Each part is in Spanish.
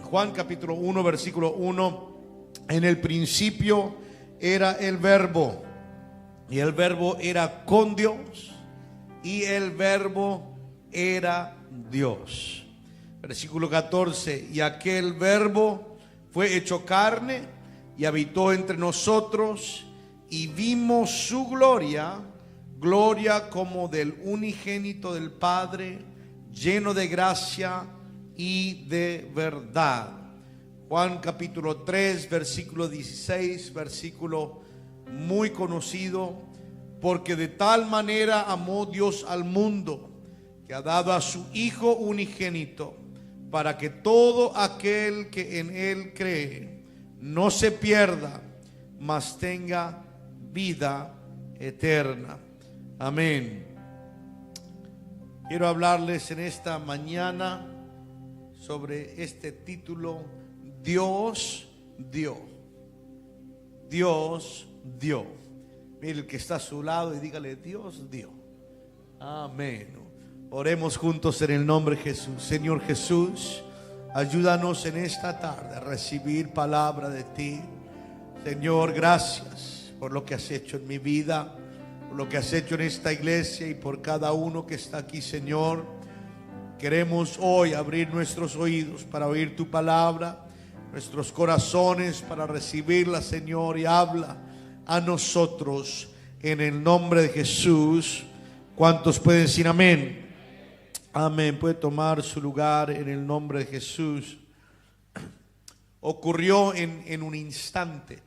Juan capítulo 1, versículo 1. En el principio era el Verbo, y el Verbo era con Dios, y el Verbo era Dios. Versículo 14. Y aquel Verbo fue hecho carne y habitó entre nosotros, y vimos su gloria, gloria como del unigénito del Padre, lleno de gracia y de verdad. Juan capítulo 3, versículo 16, versículo muy conocido. Porque de tal manera amó Dios al mundo, que ha dado a su Hijo unigénito, para que todo aquel que en Él cree no se pierda, mas tenga vida eterna. Amén. Quiero hablarles en esta mañana sobre este título: Dios dio. Dios dio. Mire el que está a su lado y dígale: Dios dio. Amén. Oremos juntos en el nombre de Jesús. Señor Jesús, ayúdanos en esta tarde a recibir palabra de ti. Señor, gracias por lo que has hecho en mi vida, por lo que has hecho en esta iglesia y por cada uno que está aquí, Señor. Queremos hoy abrir nuestros oídos para oír tu palabra, nuestros corazones para recibirla, Señor, y habla a nosotros en el nombre de Jesús. ¿Cuántos pueden decir amén? Amén. Puede tomar su lugar en el nombre de Jesús. Ocurrió en un instante.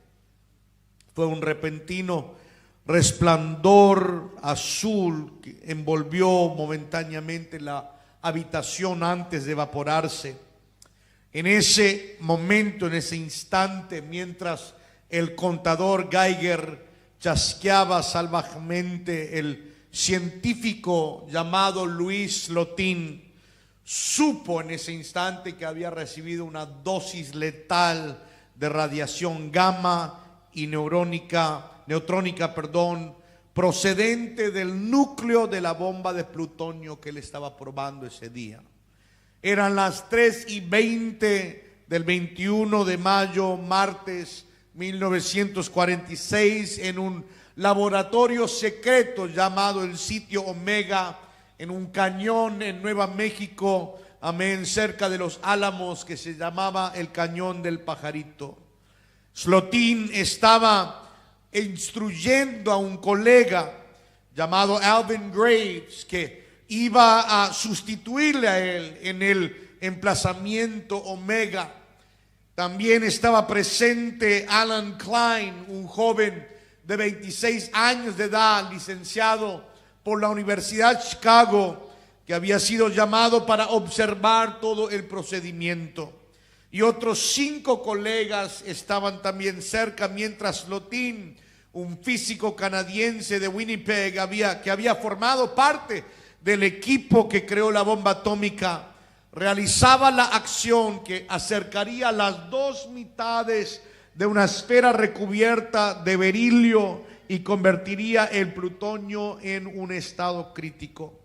Fue un repentino resplandor azul que envolvió momentáneamente la habitación antes de evaporarse. En ese momento, en ese instante, mientras el contador Geiger chasqueaba salvajemente, el científico llamado Louis Slotin supo en ese instante que había recibido una dosis letal de radiación gamma y neutrónica, procedente del núcleo de la bomba de plutonio que él estaba probando ese día. Eran las 3:20 del 21 de mayo, martes 1946, en un laboratorio secreto llamado el Sitio Omega, en un cañón en Nueva México, amén, cerca de Los Álamos, que se llamaba el Cañón del Pajarito. Slotin estaba instruyendo a un colega llamado Alvin Graves, que iba a sustituirle a él en el emplazamiento Omega. También estaba presente Alan Klein, un joven de 26 años de edad, licenciado por la Universidad de Chicago, que había sido llamado para observar todo el procedimiento. Y otros 5 colegas estaban también cerca, mientras Slotin, un físico canadiense de Winnipeg, que había formado parte del equipo que creó la bomba atómica, realizaba la acción que acercaría las 2 mitades de una esfera recubierta de berilio y convertiría el plutonio en un estado crítico.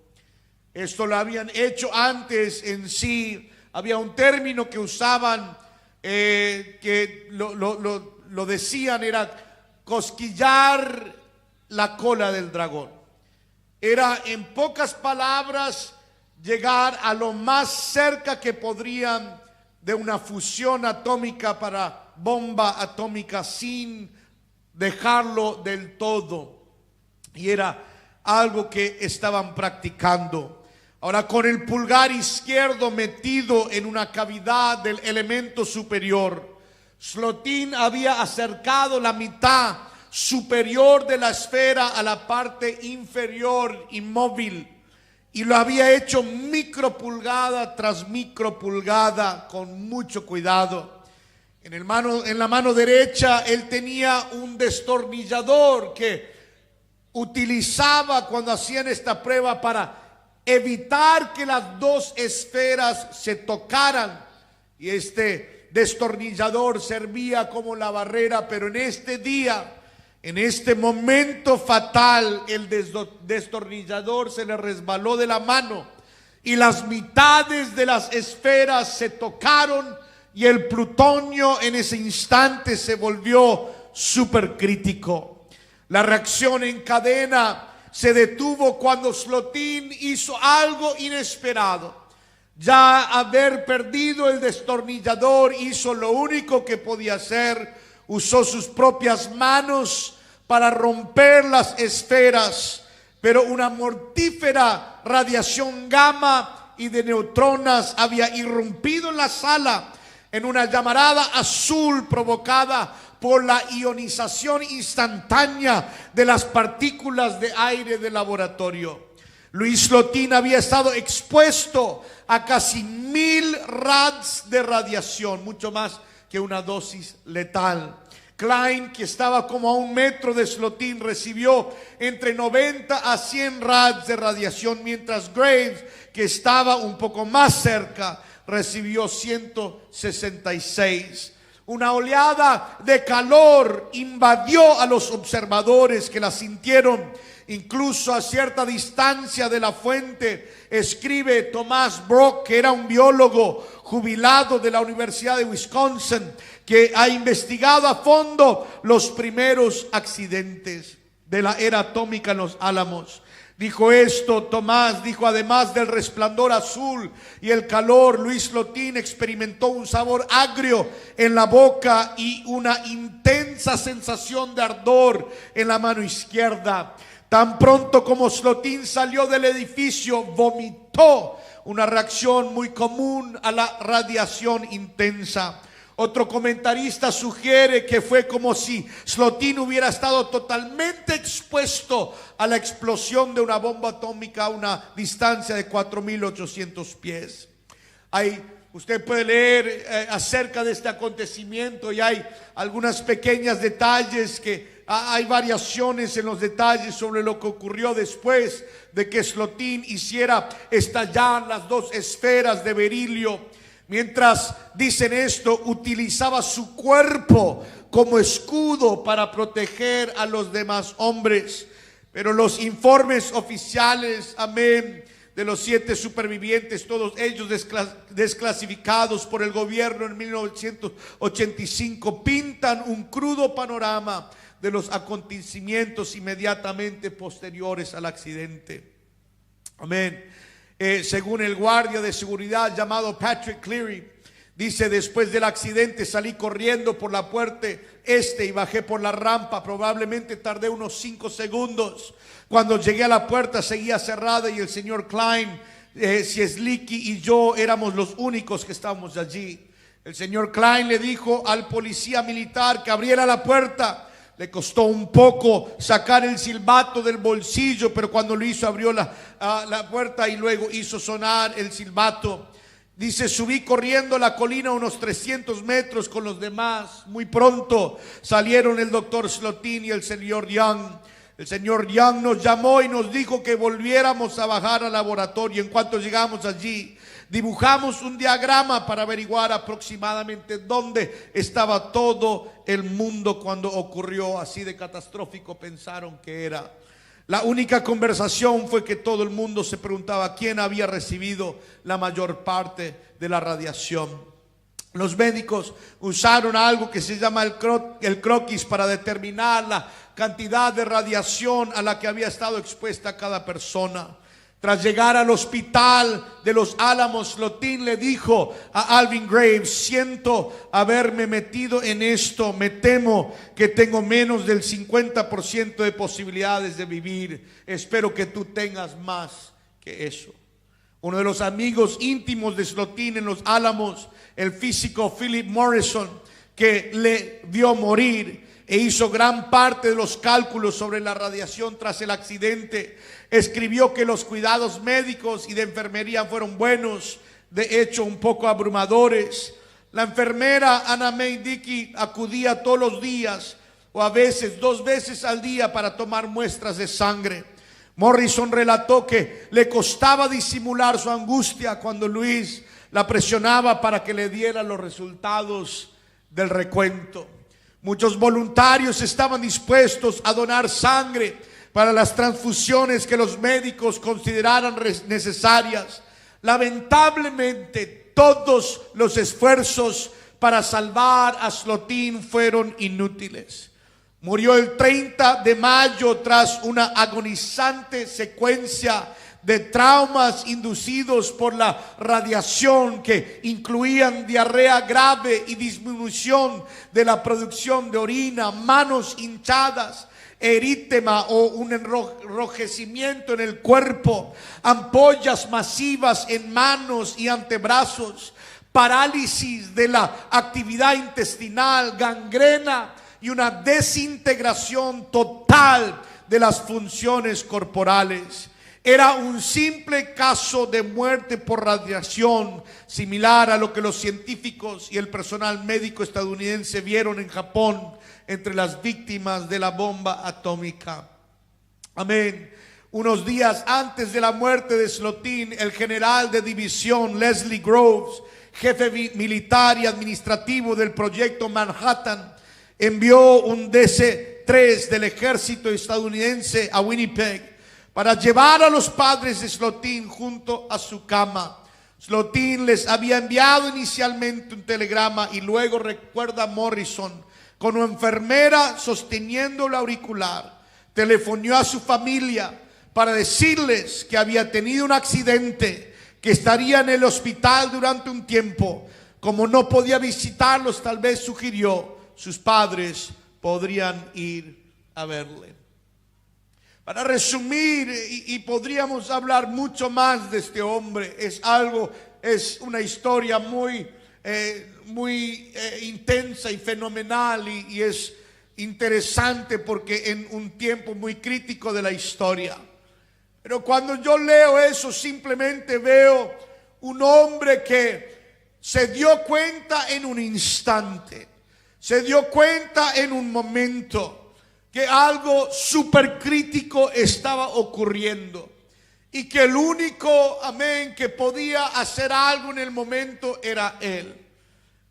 Esto lo habían hecho antes en sí. Había un término que usaban, que lo decían, era cosquillar la cola del dragón. Era, en pocas palabras, llegar a lo más cerca que podrían de una fusión atómica para bomba atómica sin dejarlo del todo. Y era algo que estaban practicando. Ahora, con el pulgar izquierdo metido en una cavidad del elemento superior, Slotin había acercado la mitad superior de la esfera a la parte inferior inmóvil, y lo había hecho micropulgada tras micropulgada con mucho cuidado. En la mano derecha él tenía un destornillador que utilizaba cuando hacían esta prueba para evitar que las 2 esferas se tocaran, y este destornillador servía como la barrera. Pero en este día, en este momento fatal, el destornillador se le resbaló de la mano y las mitades de las esferas se tocaron, y el plutonio en ese instante se volvió supercrítico. La reacción en cadena se detuvo cuando Slotin hizo algo inesperado. Ya haber perdido el destornillador, hizo lo único que podía hacer. Usó sus propias manos para romper las esferas, pero una mortífera radiación gamma y de neutronas había irrumpido en la sala en una llamarada azul provocada por la ionización instantánea de las partículas de aire del laboratorio. Louis Slotin había estado expuesto a casi 1000 rads de radiación, mucho más que una dosis letal. Klein, que estaba como a 1 metro de Slotin, recibió entre 90 a 100 rads de radiación, mientras Graves, que estaba un poco más cerca, recibió 166. Una oleada de calor invadió a los observadores, que la sintieron incluso a cierta distancia de la fuente. Escribe Thomas Brock, que era un biólogo jubilado de la Universidad de Wisconsin, que ha investigado a fondo los primeros accidentes de la era atómica en los Álamos. Dijo esto, Tomás dijo: además del resplandor azul y el calor, Louis Slotin experimentó un sabor agrio en la boca y una intensa sensación de ardor en la mano izquierda. Tan pronto como Slotin salió del edificio, vomitó, una reacción muy común a la radiación intensa. Otro comentarista sugiere que fue como si Slotin hubiera estado totalmente expuesto a la explosión de una bomba atómica a una distancia de 4.800 pies. Usted puede leer acerca de este acontecimiento y hay algunas pequeñas detalles que hay variaciones en los detalles sobre lo que ocurrió después de que Slotin hiciera estallar las 2 esferas de berilio. Mientras dicen esto, utilizaba su cuerpo como escudo para proteger a los demás hombres. Pero los informes oficiales, amén, de los 7 supervivientes, todos ellos desclasificados por el gobierno en 1985, pintan un crudo panorama de los acontecimientos inmediatamente posteriores al accidente. Amén. Según el guardia de seguridad llamado Patrick Cleary, dice: después del accidente salí corriendo por la puerta y bajé por la rampa. Probablemente tardé unos 5 segundos. Cuando llegué a la puerta seguía cerrada y el señor Klein, Cieslicki y yo éramos los únicos que estábamos allí. El señor Klein le dijo al policía militar que abriera la puerta. Le costó un poco sacar el silbato del bolsillo, pero cuando lo hizo abrió la puerta y luego hizo sonar el silbato. Dice: subí corriendo la colina unos 300 metros con los demás. Muy pronto salieron el doctor Slotin y el señor Young. El señor Young nos llamó y nos dijo que volviéramos a bajar al laboratorio. En cuanto llegamos allí, dibujamos un diagrama para averiguar aproximadamente dónde estaba todo el mundo cuando ocurrió. Así de catastrófico pensaron que era. La única conversación fue que todo el mundo se preguntaba quién había recibido la mayor parte de la radiación. Los médicos usaron algo que se llama el croquis para determinar la cantidad de radiación a la que había estado expuesta cada persona. Tras llegar al hospital de los Álamos, Slotin le dijo a Alvin Graves: siento haberme metido en esto, me temo que tengo menos del 50% de posibilidades de vivir, espero que tú tengas más que eso. Uno de los amigos íntimos de Slotin en los Álamos, el físico Philip Morrison, que le vio morir e hizo gran parte de los cálculos sobre la radiación tras el accidente, escribió que los cuidados médicos y de enfermería fueron buenos, de hecho un poco abrumadores. La enfermera Anna May Dickey acudía todos los días o a veces 2 veces al día para tomar muestras de sangre. Morrison relató que le costaba disimular su angustia cuando Luis la presionaba para que le diera los resultados del recuento. Muchos voluntarios estaban dispuestos a donar sangre para las transfusiones que los médicos consideraran necesarias. Lamentablemente, todos los esfuerzos para salvar a Slotin fueron inútiles. Murió el 30 de mayo tras una agonizante secuencia de traumas inducidos por la radiación que incluían diarrea grave y disminución de la producción de orina, manos hinchadas, eritema o un enrojecimiento en el cuerpo, ampollas masivas en manos y antebrazos, parálisis de la actividad intestinal, gangrena y una desintegración total de las funciones corporales. Era un simple caso de muerte por radiación, similar a lo que los científicos y el personal médico estadounidense vieron en Japón entre las víctimas de la bomba atómica. Amén. Unos días antes de la muerte de Slotin, el general de división Leslie Groves, jefe militar y administrativo del proyecto Manhattan, envió un DC-3 del ejército estadounidense a Winnipeg para llevar a los padres de Slotin junto a su cama. Slotin les había enviado inicialmente un telegrama y luego, recuerda Morrison, con una enfermera sosteniendo el auricular, telefonó a su familia para decirles que había tenido un accidente, que estaría en el hospital durante un tiempo. Como no podía visitarlos, tal vez sugirió sus padres podrían ir a verle. Para resumir, y podríamos hablar mucho más de este hombre, es una historia muy intensa y fenomenal, y es interesante porque en un tiempo muy crítico de la historia. Pero cuando yo leo eso, simplemente veo un hombre que se dio cuenta en un instante, se dio cuenta en un momento que algo súper crítico estaba ocurriendo y que el único, amén, que podía hacer algo en el momento era él.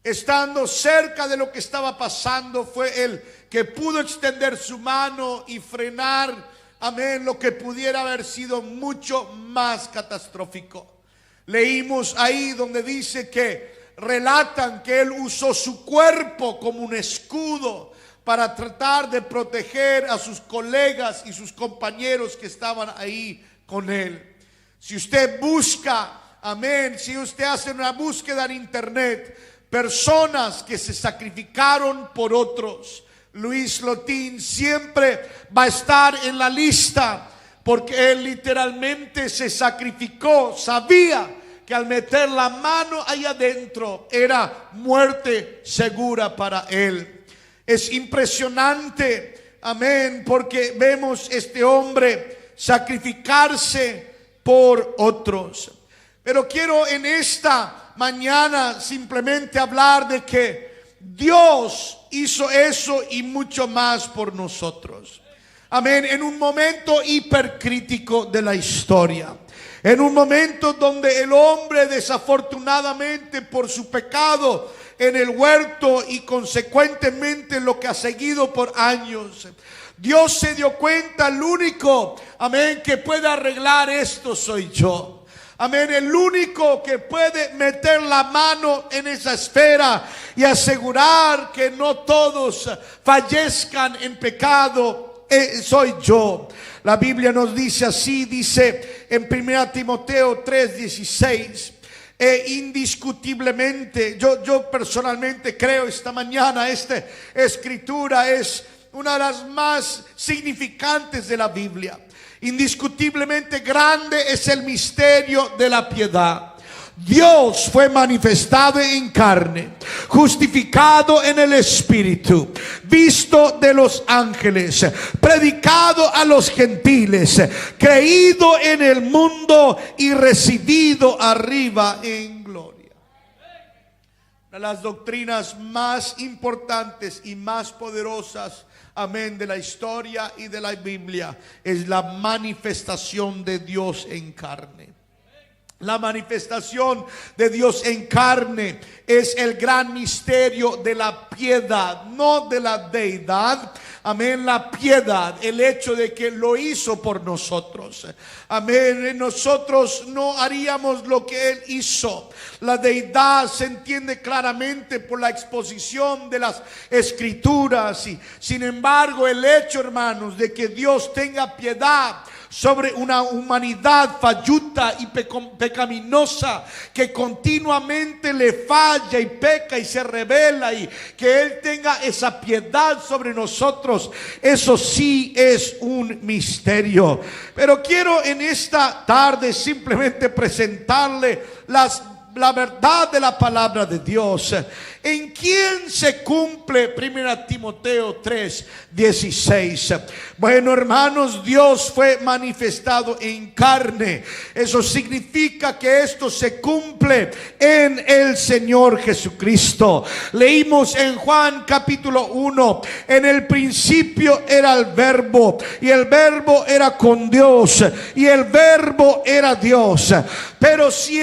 Estando cerca de lo que estaba pasando, fue él que pudo extender su mano y frenar, amén, lo que pudiera haber sido mucho más catastrófico. Leímos ahí donde dice que relatan que él usó su cuerpo como un escudo para tratar de proteger a sus colegas y sus compañeros que estaban ahí con él. Si usted busca, amén, si usted hace una búsqueda en internet, personas que se sacrificaron por otros, Luis Slotin siempre va a estar en la lista, porque él literalmente se sacrificó. Sabía que al meter la mano ahí adentro era muerte segura para él. Es impresionante, amén, porque vemos este hombre sacrificarse por otros. Pero quiero en esta mañana simplemente hablar de que Dios hizo eso y mucho más por nosotros. Amén, en un momento hipercrítico de la historia. En un momento donde el hombre, desafortunadamente por su pecado en el huerto y consecuentemente lo que ha seguido por años, Dios se dio cuenta, el único, amén, que puede arreglar esto soy yo. Amén, el único que puede meter la mano en esa esfera y asegurar que no todos fallezcan en pecado, soy yo. La Biblia nos dice así, dice en 1 Timoteo 3:16, indiscutiblemente, yo personalmente creo esta mañana, esta escritura es una de las más significantes de la Biblia. Indiscutiblemente grande es el misterio de la piedad. Dios fue manifestado en carne, justificado en el Espíritu, visto de los ángeles, predicado a los gentiles, creído en el mundo y recibido arriba en gloria. Una de las doctrinas más importantes y más poderosas, amén, de la historia y de la Biblia es la manifestación de Dios en carne. La manifestación de Dios en carne es el gran misterio de la piedad, no de la deidad. Amén, la piedad, el hecho de que lo hizo por nosotros. Amén, nosotros no haríamos lo que Él hizo. La deidad se entiende claramente por la exposición de las escrituras. Y sin embargo, el hecho, hermanos, de que Dios tenga piedad sobre una humanidad falluta y pecaminosa, que continuamente le falla y peca y se revela, y que Él tenga esa piedad sobre nosotros, eso sí es un misterio. Pero quiero en esta tarde simplemente presentarle la verdad de la palabra de Dios. ¿En quién se cumple 1 Timoteo 3:16? Bueno, hermanos, Dios fue manifestado en carne. Eso significa que esto se cumple en el Señor Jesucristo. Leímos en Juan capítulo 1: en el principio era el Verbo, y el Verbo era con Dios, y el Verbo era Dios. Pero si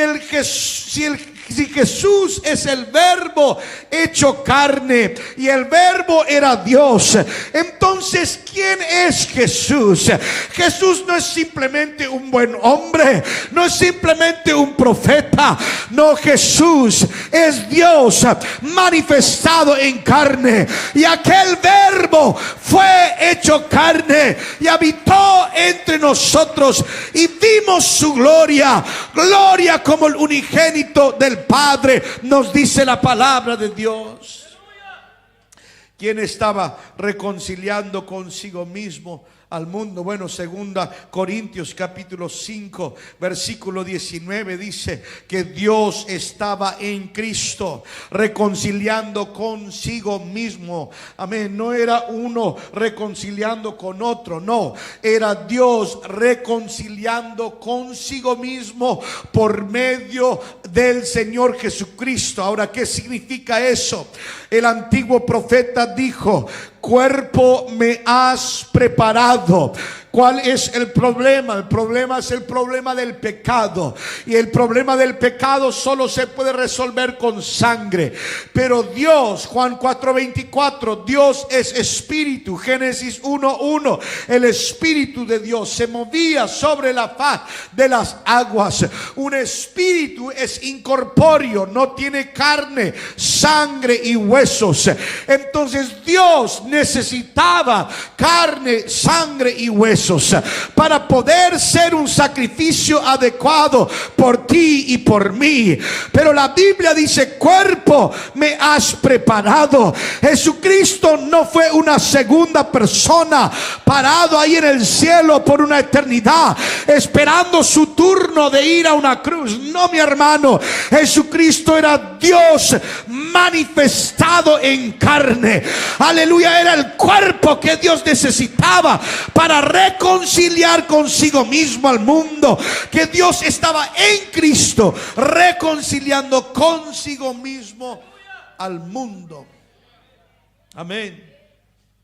Jesús es el Verbo hecho carne, y el Verbo era Dios, entonces ¿quién es Jesús? Jesús no es simplemente un buen hombre, no es simplemente un profeta. No, Jesús es Dios manifestado en carne, y aquel Verbo fue hecho carne y habitó entre nosotros, y vimos su gloria, gloria como el unigénito del Padre, nos dice la palabra de Dios. ¿Quién estaba reconciliando consigo mismo al mundo? Bueno, 2 Corintios capítulo 5 versículo 19 dice que Dios estaba en Cristo reconciliando consigo mismo. Amén. No era uno reconciliando con otro, no, era Dios reconciliando consigo mismo por medio del Señor Jesucristo. Ahora, ¿qué significa eso? El antiguo profeta dijo: cuerpo me has preparado. ¿Cuál es el problema? El problema es el problema del pecado. Y el problema del pecado solo se puede resolver con sangre. Pero Dios, Juan 4:24, Dios es espíritu. Génesis 1:1, el espíritu de Dios se movía sobre la faz de las aguas. Un espíritu es incorpóreo, no tiene carne, sangre y huesos. Entonces Dios necesitaba carne, sangre y huesos para poder ser un sacrificio adecuado por ti y por mí. Pero la Biblia dice: cuerpo me has preparado. Jesucristo no fue una segunda persona parado ahí en el cielo por una eternidad esperando su turno de ir a una cruz. No, mi hermano, Jesucristo era Dios manifestado en carne. Aleluya, era el cuerpo que Dios necesitaba para reconciliar consigo mismo al mundo. Que Dios estaba en Cristo reconciliando consigo mismo al mundo. Amén.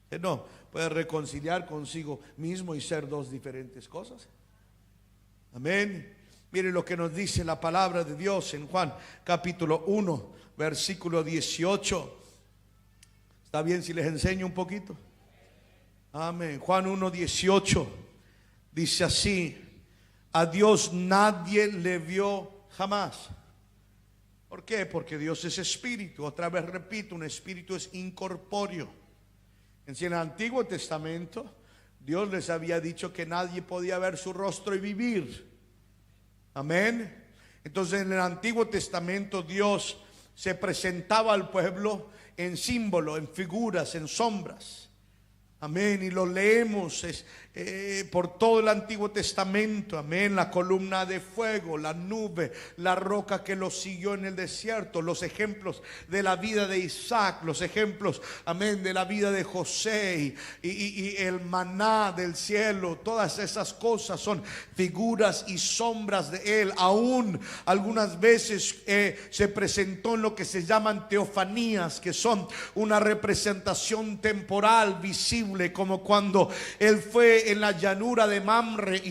Que no puede reconciliar consigo mismo y ser dos diferentes cosas. Amén. Miren lo que nos dice la palabra de Dios en Juan capítulo 1 versículo 18. ¿Está bien si les enseño un poquito? Amén. Juan 1:18 dice así: a Dios nadie le vio jamás. ¿Por qué? Porque Dios es espíritu. Otra vez repito, un espíritu es incorpóreo. En el Antiguo Testamento Dios les había dicho que nadie podía ver su rostro y vivir. Amén. Entonces en el Antiguo Testamento Dios se presentaba al pueblo en símbolo, en figuras, en sombras. Amén. Y lo leemos por todo el Antiguo Testamento. Amén. La columna de fuego, la nube, la roca que lo siguió en el desierto, los ejemplos de la vida de Isaac, los ejemplos, amén, de la vida de José y el maná del cielo. Todas esas cosas son figuras y sombras de él. Aún algunas veces se presentó en lo que se llaman teofanías, que son una representación temporal visible, como cuando él fue en la llanura de Mamre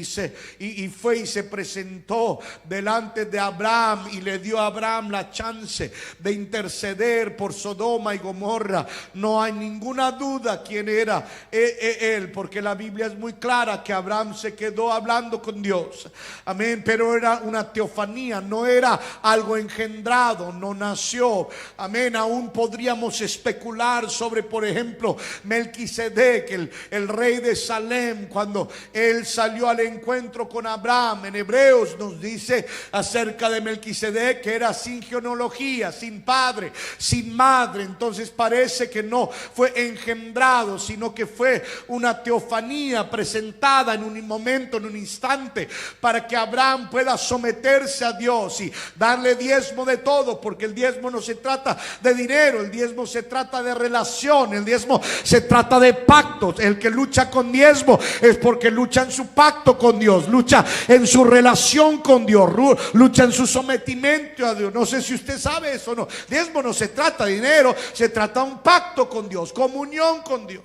y fue y se presentó delante de Abraham y le dio a Abraham la chance de interceder por Sodoma y Gomorra. No hay ninguna duda quién era él, porque la Biblia es muy clara que Abraham se quedó hablando con Dios. Amén. Pero era una teofanía, no era algo engendrado, no nació. Amén. Aún podríamos especular sobre, por ejemplo, Melquisedec, el rey de Salem, cuando él salió al encuentro con Abraham. En Hebreos nos dice acerca de Melquisedec que era sin genealogía, sin padre, sin madre. Entonces parece que no fue engendrado, sino que fue una teofanía presentada en un momento, en un instante, para que Abraham pueda someterse a Dios y darle diezmo de todo, porque el diezmo no se trata de dinero, el diezmo se trata de relación, el diezmo se trata de pactos. El que lucha con diezmo es porque lucha en su pacto con Dios, lucha en su relación con Dios, lucha en su sometimiento a Dios. No sé si usted sabe eso o no. Diezmo no se trata de dinero, se trata de un pacto con Dios, comunión con Dios.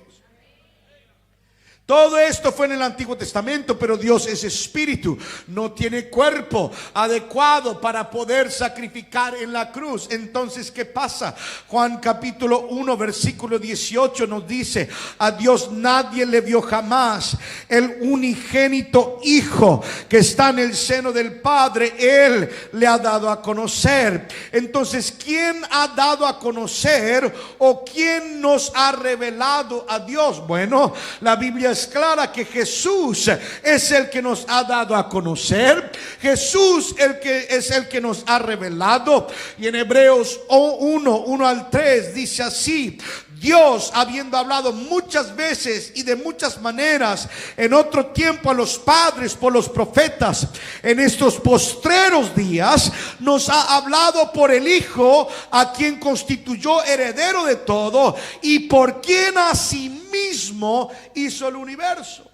Todo esto fue en el Antiguo Testamento, pero Dios es espíritu, no tiene cuerpo adecuado para poder sacrificar en la cruz. Entonces, ¿qué pasa? Juan capítulo 1 versículo 18 nos dice: a Dios nadie le vio jamás, el unigénito Hijo que está en el seno del Padre, Él le ha dado a conocer. Entonces, ¿quién ha dado a conocer o quién nos ha revelado a Dios? Bueno, la Biblia es clara que Jesús es el que nos ha dado a conocer. Jesús es el que nos ha revelado. Y en Hebreos 1 al 3 dice así: Dios, habiendo hablado muchas veces y de muchas maneras en otro tiempo a los padres por los profetas, en estos postreros días nos ha hablado por el Hijo, a quien constituyó heredero de todo y por quien asimismo hizo el universo.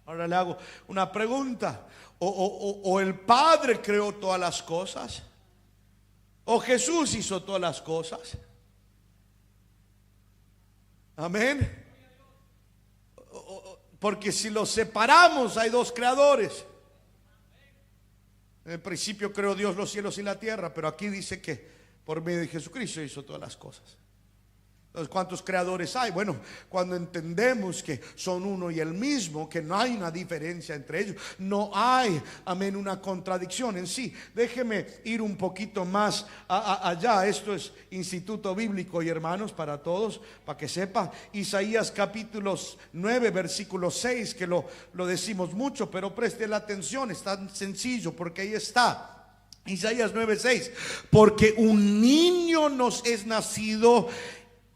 Ahora le hago una pregunta: ¿o el Padre creó todas las cosas? ¿O Jesús hizo todas las cosas? Amén. Porque si los separamos, hay dos creadores. En el principio creó Dios los cielos y la tierra, pero aquí dice que por medio de Jesucristo hizo todas las cosas. Entonces, ¿cuántos creadores hay? Bueno, cuando entendemos que son uno y el mismo, que no hay una diferencia entre ellos, no hay, amén, una contradicción en sí. Déjeme ir un poquito más allá. Esto es Instituto Bíblico, y hermanos, para todos, para que sepa. Isaías capítulo 9 versículo 6, que lo decimos mucho, pero preste la atención, es tan sencillo, porque ahí está. Isaías 9:6: porque un niño nos es nacido,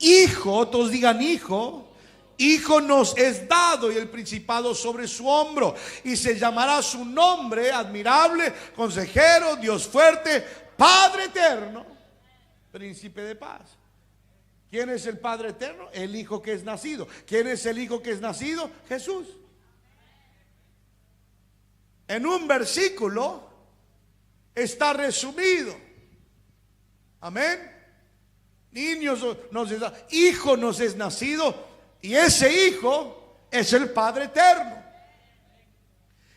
hijo, todos digan hijo nos es dado, y el principado sobre su hombro, y se llamará su nombre admirable, consejero, Dios fuerte, Padre eterno, príncipe de paz. ¿Quién es el Padre eterno? El Hijo que es nacido. ¿Quién es el Hijo que es nacido? Jesús. En un versículo está resumido. Amén. Niños nos es dado, hijo nos es nacido, y ese hijo es el Padre eterno.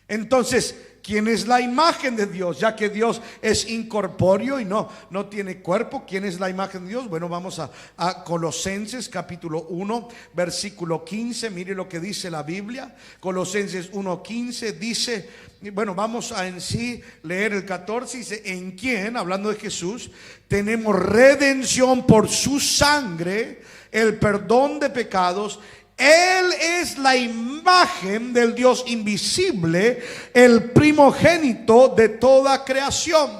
Entonces, ¿quién es la imagen de Dios? Ya que Dios es incorpóreo y no tiene cuerpo, ¿quién es la imagen de Dios? Bueno, vamos a Colosenses capítulo 1 versículo 15. Mire lo que dice la Biblia. Colosenses 1:15 dice, bueno, vamos a en sí leer el 14. Dice: en quien, hablando de Jesús, tenemos redención por su sangre, el perdón de pecados. Él es la imagen del Dios invisible, el primogénito de toda creación.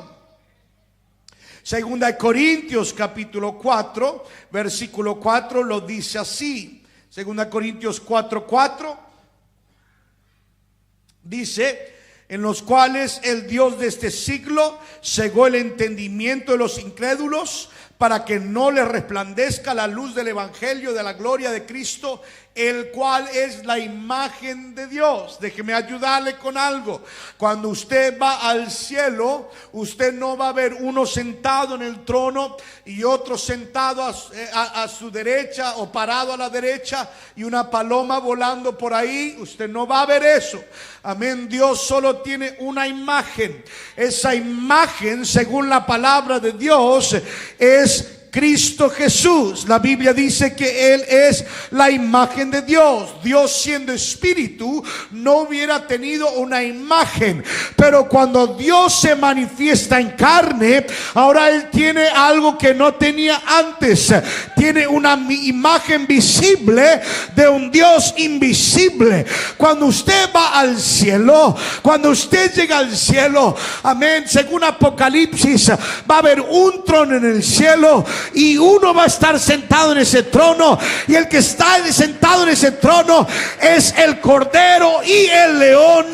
Segunda de Corintios capítulo 4 versículo 4 lo dice así. Segunda de Corintios 4:4 dice: en los cuales el Dios de este siglo cegó el entendimiento de los incrédulos, para que no le resplandezca la luz del evangelio de la gloria de Cristo, el cual es la imagen de Dios. Déjeme ayudarle con algo. Cuando usted va al cielo, usted no va a ver uno sentado en el trono y otro sentado a su derecha o parado a la derecha y una paloma volando por ahí. Usted no va a ver eso. Amén. Dios solo tiene una imagen. Esa imagen, según la palabra de Dios, es Cristo Jesús. La Biblia dice que Él es la imagen de Dios. Dios, siendo espíritu, no hubiera tenido una imagen, pero cuando Dios se manifiesta en carne, ahora Él tiene algo que no tenía antes. Tiene una imagen visible de un Dios invisible. Cuando usted va al cielo, cuando usted llega al cielo, amén, según Apocalipsis, va a haber un trono en el cielo y uno va a estar sentado en ese trono, y el que está sentado en ese trono es el Cordero y el León.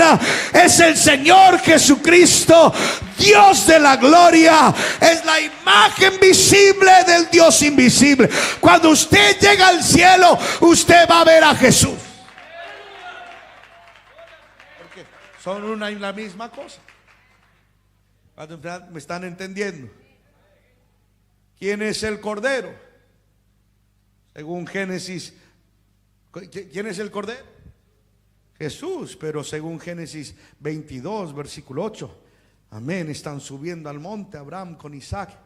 Es el Señor Jesucristo, Dios de la gloria. Es la imagen visible del Dios invisible. Cuando usted llega al cielo, usted va a ver a Jesús, porque son una y la misma cosa. ¿Me están entendiendo? ¿Quién es el Cordero? Según Génesis, ¿quién es el Cordero? Jesús. Pero según Génesis 22, versículo 8, amén, están subiendo al monte Abraham con Isaac.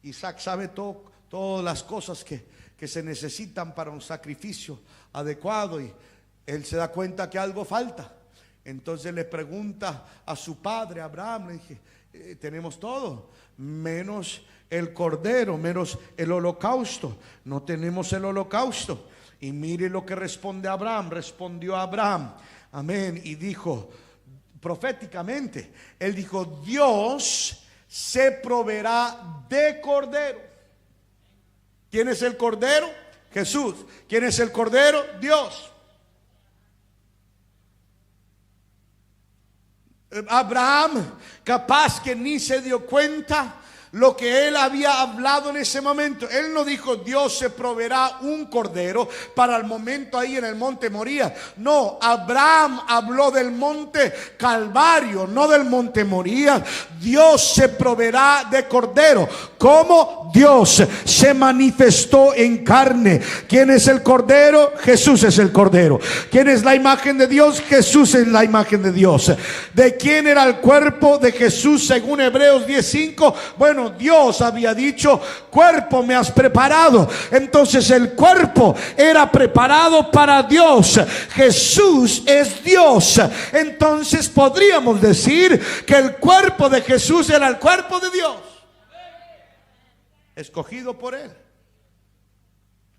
Isaac sabe todas las cosas que se necesitan para un sacrificio adecuado, y él se da cuenta que algo falta. Entonces le pregunta a su padre Abraham, le dije, tenemos todo menos el cordero, menos el holocausto. No tenemos el holocausto. Y mire lo que responde Abraham. Respondió Abraham, amén, y dijo proféticamente, él dijo: Dios se proveerá de cordero. ¿Quién es el cordero? Jesús. ¿Quién es el cordero? Dios. Abraham, capaz que ni se dio cuenta lo que él había hablado en ese momento. Él no dijo: Dios se proveerá un cordero para el momento ahí en el monte Moría. No, Abraham habló del monte Calvario, no del monte Moría. Dios se proveerá de cordero. ¿Cómo? Dios se manifestó en carne. ¿Quién es el cordero? Jesús es el cordero. ¿Quién es la imagen de Dios? Jesús es la imagen de Dios. ¿De quién era el cuerpo de Jesús según Hebreos 10:5? Bueno, Dios había dicho: cuerpo me has preparado. Entonces el cuerpo era preparado para Dios. Jesús es Dios. Entonces podríamos decir que el cuerpo de Jesús era el cuerpo de Dios, escogido por Él.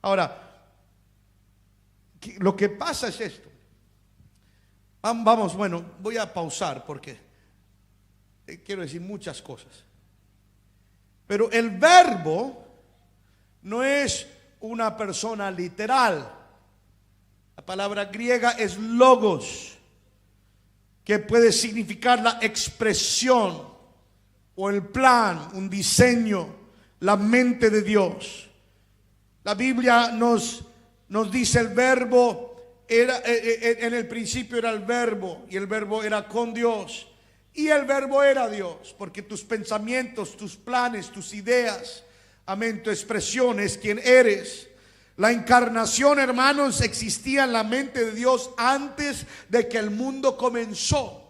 Ahora, lo que pasa es esto. Vamos, bueno, voy a pausar porque quiero decir muchas cosas. Pero el verbo no es una persona literal. La palabra griega es logos, que puede significar la expresión o el plan, un diseño, la mente de Dios. La Biblia nos dice: el verbo era, en el principio era el verbo, y el verbo era con Dios, y el verbo era Dios. Porque tus pensamientos, tus planes, tus ideas, amén, tu expresión es quien eres. La encarnación, hermanos, existía en la mente de Dios antes de que el mundo comenzó.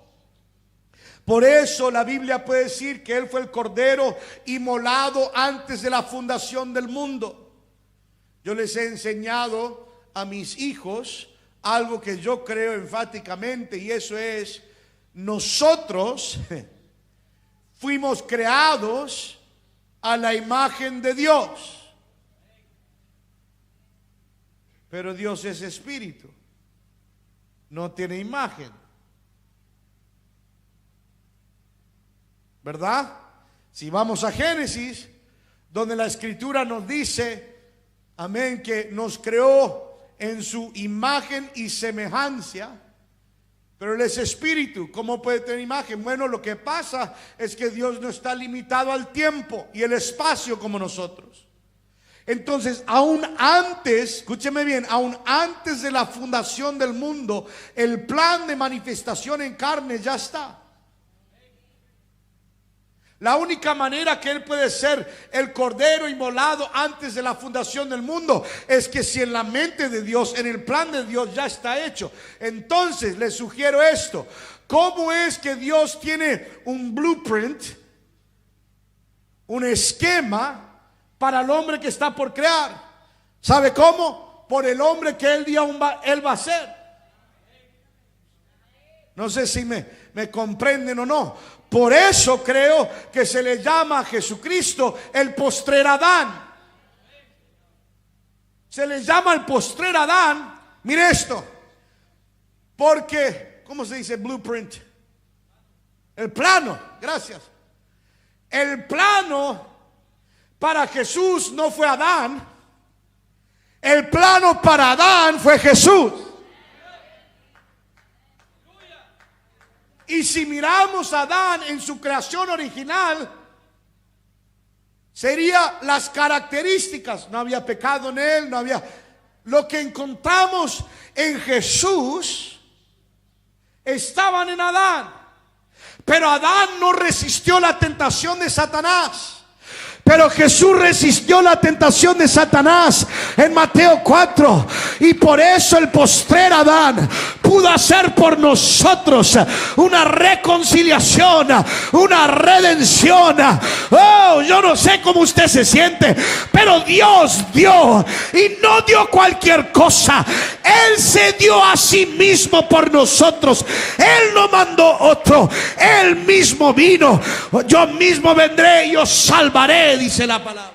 Por eso la Biblia puede decir que Él fue el cordero inmolado antes de la fundación del mundo. Yo les he enseñado a mis hijos algo que yo creo enfáticamente, y eso es: nosotros fuimos creados a la imagen de Dios. Pero Dios es espíritu, no tiene imagen, ¿verdad? Si vamos a Génesis, donde la escritura nos dice, amén, que nos creó en su imagen y semejanza, Pero Él es espíritu. ¿Cómo puede tener imagen? Bueno, lo que pasa es que Dios no está limitado al tiempo y el espacio como nosotros. Entonces, aún antes, escúcheme bien, aún antes de la fundación del mundo, el plan de manifestación en carne ya está. La única manera que Él puede ser el cordero inmolado antes de la fundación del mundo es que si en la mente de Dios, en el plan de Dios ya está hecho. Entonces les sugiero esto: ¿cómo es que Dios tiene un blueprint, un esquema para el hombre que está por crear? ¿Sabe cómo? Por el hombre que Él va a ser. No sé si me comprenden o no. Por eso creo que se le llama a Jesucristo el postrer Adán. Se le llama el postrer Adán. Mire esto. Porque, ¿cómo se dice blueprint? El plano, gracias. El plano para Jesús no fue Adán. El plano para Adán fue Jesús. Y si miramos a Adán en su creación original, sería las características. No había pecado en él, no había. Lo que encontramos en Jesús estaban en Adán. Pero Adán no resistió la tentación de Satanás. Pero Jesús resistió la tentación de Satanás en Mateo 4. Y por eso el postrer Adán pudo hacer por nosotros una reconciliación, una redención. Oh, yo no sé cómo usted se siente, pero Dios dio, y no dio cualquier cosa. Él se dio a sí mismo por nosotros. Él no mandó otro. Él mismo vino. Yo mismo vendré y os salvaré, dice la palabra.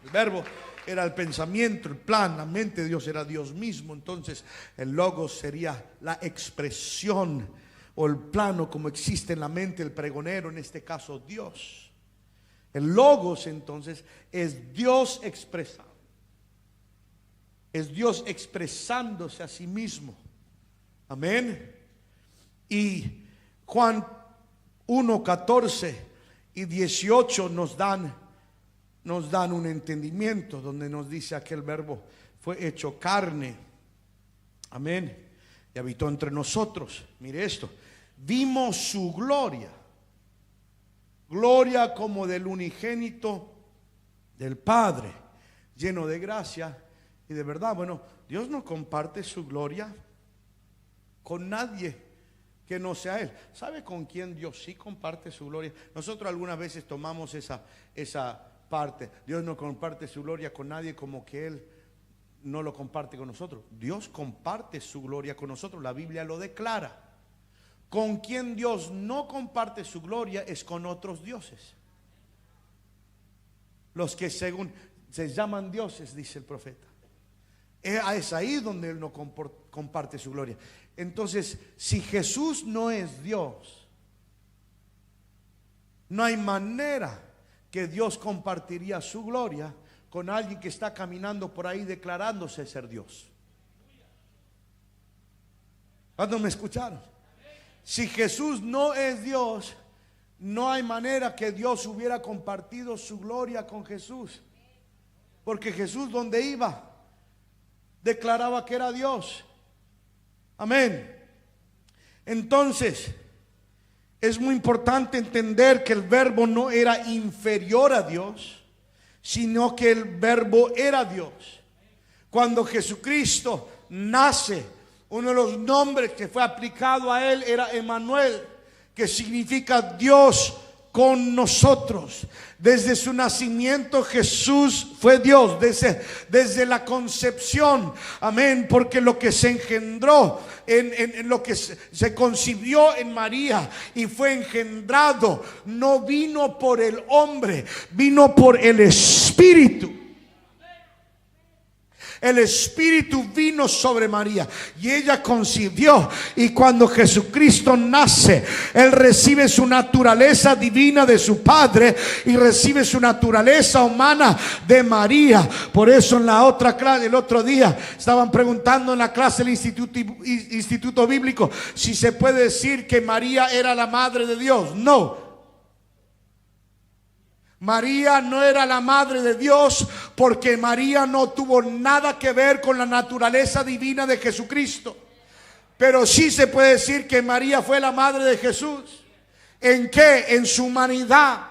El verbo era el pensamiento, el plan, la mente de Dios era Dios mismo. Entonces el logos sería la expresión o el plano como existe en la mente del pregonero, en este caso Dios. El logos entonces es Dios expresado. Es Dios expresándose a sí mismo. Amén. Y Juan 1:14 y 18 nos dan un entendimiento, donde nos dice aquel verbo fue hecho carne. Amén. Y habitó entre nosotros. Mire esto. Vimos su gloria. Gloria como del unigénito del Padre, lleno de gracia y de verdad. Bueno, Dios no comparte su gloria con nadie que no sea Él. ¿Sabe con quién Dios sí comparte su gloria? Nosotros algunas veces tomamos esa parte. Dios no comparte su gloria con nadie, como que Él no lo comparte con nosotros. Dios comparte su gloria con nosotros. La Biblia lo declara. Con quien Dios no comparte su gloria es con otros dioses. Los que según se llaman dioses, dice el profeta. Es ahí donde Él no comparte su gloria. Entonces, si Jesús no es Dios, no hay manera que Dios compartiría su gloria con alguien que está caminando por ahí declarándose ser Dios. ¿Cuándo me escucharon? Si Jesús no es Dios, no hay manera que Dios hubiera compartido su gloria con Jesús. Porque Jesús, donde iba, declaraba que era Dios. Amén. Entonces, es muy importante entender que el verbo no era inferior a Dios, sino que el verbo era Dios. Cuando Jesucristo nace, uno de los nombres que fue aplicado a Él era Emmanuel, que significa Dios con nosotros. Desde su nacimiento Jesús fue Dios, desde la concepción, amén, porque lo que se engendró en lo que se concibió en María y fue engendrado, no vino por el hombre, vino por el Espíritu. El Espíritu vino sobre María y ella concibió, y cuando Jesucristo nace, Él recibe su naturaleza divina de su Padre y recibe su naturaleza humana de María. Por eso en la otra clase, el otro día, estaban preguntando en la clase del instituto bíblico si se puede decir que María era la madre de Dios. No. María no era la madre de Dios porque María no tuvo nada que ver con la naturaleza divina de Jesucristo. Pero sí se puede decir que María fue la madre de Jesús. ¿En qué? En su humanidad.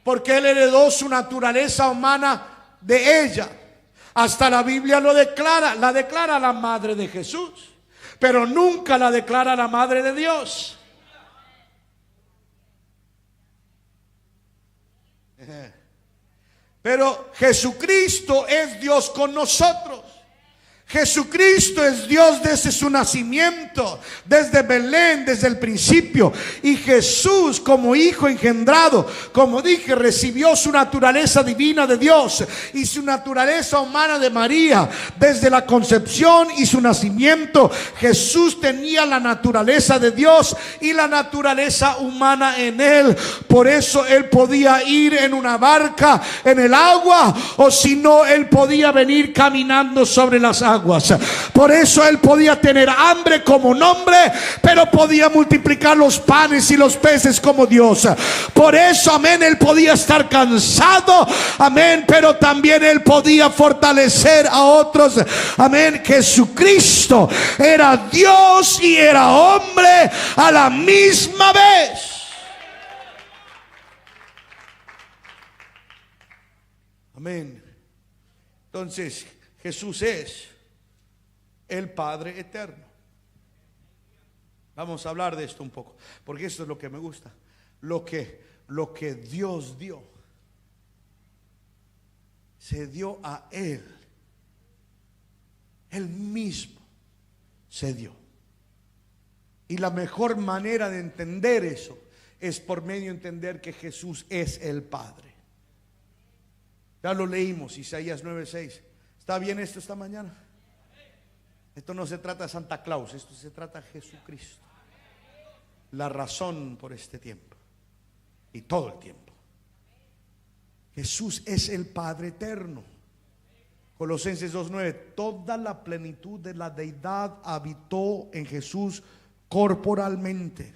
Porque Él heredó su naturaleza humana de ella. Hasta la Biblia lo declara, la declara la madre de Jesús. Pero nunca la declara la madre de Dios. Pero Jesucristo es Dios con nosotros. Jesucristo es Dios desde su nacimiento, desde Belén, desde el principio. Y Jesús, como hijo engendrado, como dije, recibió su naturaleza divina de Dios y su naturaleza humana de María. Desde la concepción y su nacimiento, Jesús tenía la naturaleza de Dios y la naturaleza humana en Él. Por eso Él podía ir en una barca en el agua, o si no, Él podía venir caminando sobre las aguas. Por eso Él podía tener hambre como un hombre, pero podía multiplicar los panes y los peces como Dios. Por eso, amén, Él podía estar cansado, amén, pero también Él podía fortalecer a otros, amén. Jesucristo era Dios y era hombre a la misma vez. Amén. Entonces, Jesús es el Padre eterno. Vamos a hablar de esto un poco, porque esto es lo que me gusta. Lo que Dios dio, se dio a Él. Él mismo se dio. Y la mejor manera de entender eso es por medio de entender que Jesús es el Padre. Ya lo leímos, Isaías 9:6. ¿Está bien esto esta mañana? Esto no se trata de Santa Claus, esto se trata de Jesucristo. La razón por este tiempo y todo el tiempo. Jesús es el Padre eterno. Colosenses 2:9. Toda la plenitud de la deidad habitó en Jesús corporalmente.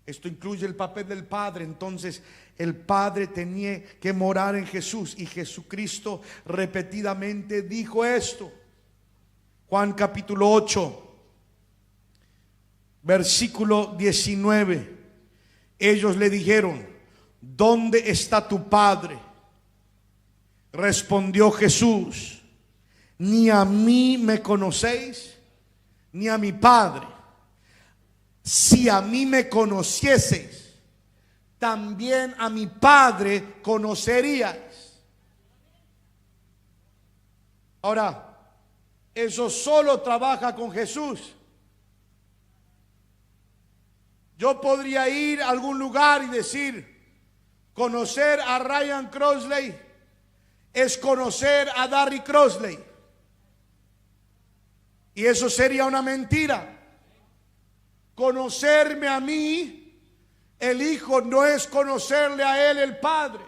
Esto incluye el papel del Padre. Entonces el Padre tenía que morar en Jesús, y Jesucristo repetidamente dijo esto. Juan capítulo 8, versículo 19. Ellos le dijeron: ¿dónde está tu Padre? Respondió Jesús: ni a mí me conocéis, ni a mi Padre. Si a mí me conocieseis, también a mi Padre conoceríais. Ahora, eso solo trabaja con Jesús. Yo podría ir a algún lugar y decir: conocer a Ryan Crossley es conocer a Darry Crossley, y eso sería una mentira. Conocerme a mí, el Hijo, no es conocerle a Él, el Padre,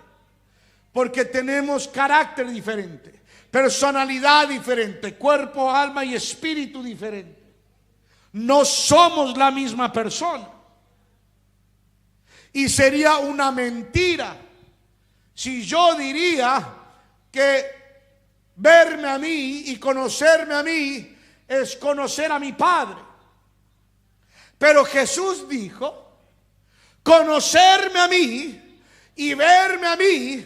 porque tenemos carácter diferente, personalidad diferente, cuerpo, alma y espíritu diferente. No somos la misma persona. Y sería una mentira si yo diría que verme a mí y conocerme a mí es conocer a mi Padre. Pero Jesús dijo: conocerme a mí y verme a mí